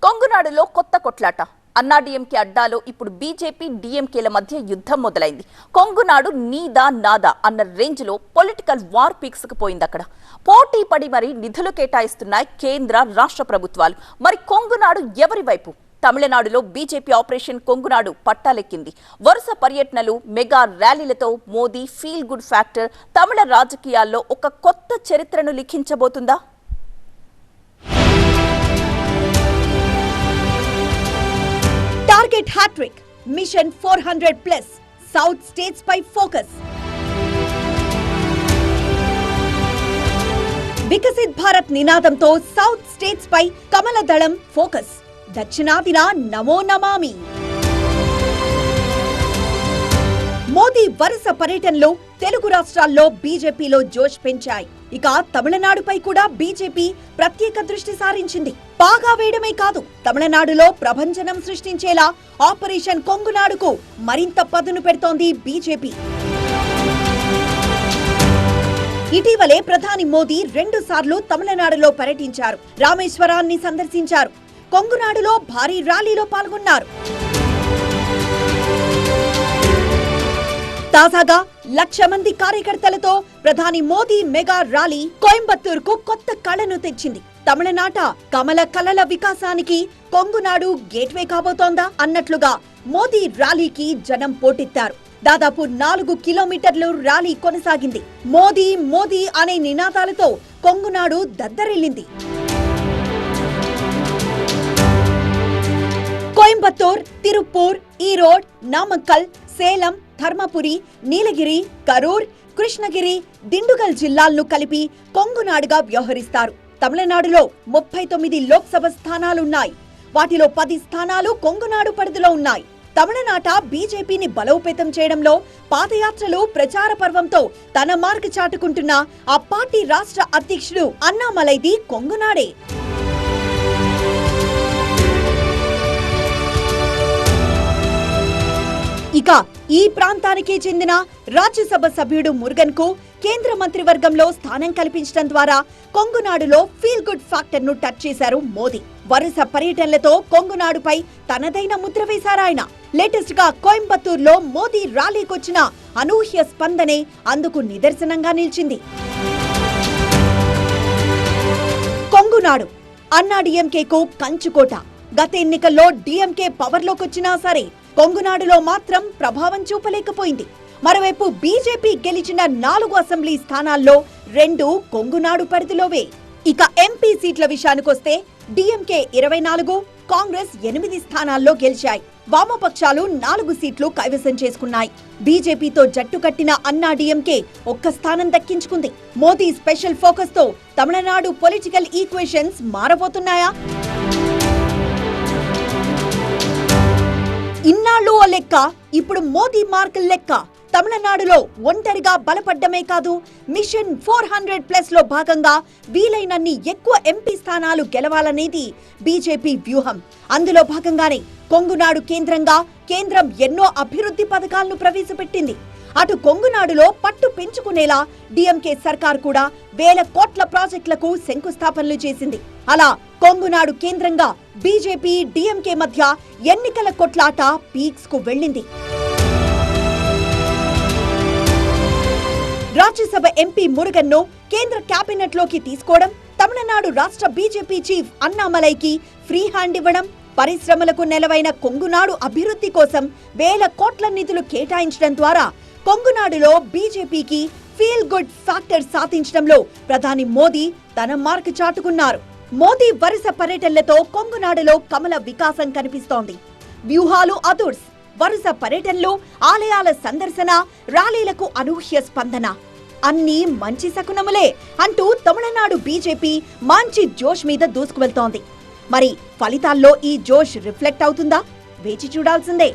కొంగునాడులో కొత్త కొట్లాట. అన్నాడీఎంకే అడ్డాలో ఇప్పుడు బీజేపీ డీఎంకేల మధ్య యుద్ధం మొదలైంది. కొంగునాడు నీదా నాదా అన్న రేంజ్లో పొలిటికల్ వార్ పీక్స్కుపోయింది. అక్కడ పోటీ పడి మరి నిధులు కేటాయిస్తున్నాయి కేంద్ర రాష్ట్ర ప్రభుత్వాలు. మరి కొంగునాడు ఎవరి వైపు? తమిళనాడులో బీజేపీ ఆపరేషన్ కొంగునాడు పట్టాలెక్కింది. వరుస పర్యటనలు, మెగా ర్యాలీలతో Modi feel good factor Tamil రాజకీయాల్లో ఒక కొత్త చరిత్రను లిఖించబోతుందా? Target hattrick, mission 400+, south states పై ఫోకస్. వికసిత్ భారత్ నినాదంతో సౌత్ స్టేట్స్ పై కమల దళం ఫోకస్. దక్షిణాదిన నమో నమామి. మోదీ వరుస పర్యటనలో తెలుగు రాష్ట్రాల్లో బీజేపీలో జోష్ పెంచాయి. ఇక తమిళనాడుపై కూడా బీజేపీ ప్రత్యేక దృష్టి సారించింది. పాగా వేయడమే కాదు, తమిళనాడులో ప్రభంజనం సృష్టించేలా ఆపరేషన్ కొంగునాడుకు మరింత పదును పెడుతోంది బీజేపీ. ఇటీవలే ప్రధాని మోదీ 2 సార్లు తమిళనాడులో పర్యటించారు. రామేశ్వరాన్ని సందర్శించారు. కొంగునాడులో భారీ ర్యాలీలో పాల్గొన్నారు. తాజాగా 1,00,000 మంది కార్యకర్తలతో ప్రధాని మోదీ మెగా ర్యాలీ కోయంబత్తూరుకు కొత్త కళను తెచ్చింది. తమిళనాట కమల కలల వికాసానికి కొంగునాడు గేట్వే కాబోతోందా అన్నట్లుగా మోదీ ర్యాలీకి జనం పోటెత్తారు. దాదాపు 4 కిలోమీటర్లు ర్యాలీ కొనసాగింది. మోదీ మోదీ అనే నినాదాలతో కొంగునాడు దద్దరిల్లింది. కోయంబత్తూర్, తిరుప్పూర్, ఈరోడ్, నామక్కల్, సేలం, ధర్మపురి, నీలగిరి, కరూర్, కృష్ణగిరి, దిండుగల్ జిల్లాలను కలిపి కొంగునాడుగా వ్యవహరిస్తారు. తమిళనాడులో 39 లోక్సభ స్థానాలున్నాయి. వాటిలో 10 స్థానాలు కొంగునాడు పరిధిలో ఉన్నాయి. తమిళనాట బీజేపీని బలోపేతం చేయడంలో పాదయాత్రలు, ప్రచార పర్వంతో తన మార్కు చాటుకుంటున్న ఆ పార్టీ రాష్ట్ర అధ్యక్షుడు అన్నామలైది కొంగునాడే. ఇక ఈ ప్రాంతానికి చెందిన రాజ్యసభ సభ్యుడు మురుగన్ కు కేంద్ర మంత్రివర్గంలో స్థానం కల్పించడం ద్వారా కొంగునాడులో ఫీల్ గుడ్ ఫ్యాక్టర్ ను టచ్ చేశారు మోదీ. వరుస పర్యటనలతో కొంగునాడుపై తనదైన ముద్ర వేశారాయన. లేటెస్ట్ గా కోయంబత్తూరులో మోదీ ర్యాలీకొచ్చిన అనూహ్య స్పందనే అందుకు నిదర్శనంగా నిలిచింది. కొంగునాడు అన్నాడీఎంకేకు కంచుకోట. గత ఎన్నికల్లో డీఎంకే పవర్లోకొచ్చినా సరే కొంగునాడులో మాత్రం ప్రభావం చూపలేకపోయింది. మరోవైపు బీజేపీ గెలిచిన 4 అసెంబ్లీ స్థానాల్లో 2 కొంగునాడు పరిధిలోవే. ఇక ఎంపీ సీట్ల విషయానికొస్తే డీఎంకే 24, కాంగ్రెస్ 8 స్థానాల్లో గెలిచాయి. వామపక్షాలు 4 సీట్లు కైవసం చేసుకున్నాయి. బీజేపీతో జట్టు కట్టిన అన్నాడీఎంకే 1 స్థానం దక్కించుకుంది. మోదీ స్పెషల్ ఫోకస్ తో తమిళనాడు పొలిటికల్ ఈక్వేషన్స్ మారబోతున్నాయా? ఇన్నాళ్ళు ఓ లెక్క, ఇప్పుడు మోదీ మార్క్ లెక్క. తమిళనాడులో ఒంటరిగా బలపడ్డమే కాదు, మిషన్ 400+ లో భాగంగా వీలైనన్ని ఎక్కువ ఎంపీ స్థానాలు గెలవాలనేది బీజేపీ వ్యూహం. అందులో భాగంగానే కొంగునాడు కేంద్రంగా కేంద్రం ఎన్నో అభివృద్ధి పథకాలను ప్రవేశపెట్టింది. అటు కొంగునాడులో పట్టు పెంచుకునేలా డీఎంకే సర్కార్ కూడా వేల కోట్ల ప్రాజెక్టులకు శంకుస్థాపనలు చేసింది. అలా కొంగునాడు కేంద్రంగా బీజేపీ డీఎంకే మధ్య ఎన్నికల కొట్లాట పీక్స్ కు వెళ్ళింది. రాజ్యసభ ఎంపీ మురుగన్ను కేంద్ర కేబినెట్ లోకి తీసుకోవడం, తమిళనాడు రాష్ట్ర బీజేపీ చీఫ్ అన్నామలైకి ఫ్రీ హ్యాండ్ ఇవ్వడం, పరిశ్రమలకు నెలవైన కొంగునాడు అభివృద్ధి కోసం వేల కోట్ల నిధులు కేటాయించడం ద్వారా కొంగునాడులో బీజేపీకి ఫీల్ గుడ్ ఫ్యాక్టర్ సాధించడంలో ప్రధాని మోదీ తన మార్కు చాటుకున్నారు. మోదీ వరుస పర్యటనలతో కొంగునాడులో కమల వికాసం కనిపిస్తోంది. వ్యూహాలు అదుర్స్, వరుస పర్యటనలు, ఆలయాల సందర్శన, ర్యాలీలకు అనూహ్య స్పందన అన్నీ మంచి శకునములే అంటూ తమిళనాడు బీజేపీ మంచి జోష్ మీద దూసుకువెళ్తోంది. మరి ఫలితాల్లో ఈ జోష్ రిఫ్లెక్ట్ అవుతుందా? వేచి చూడాల్సిందే.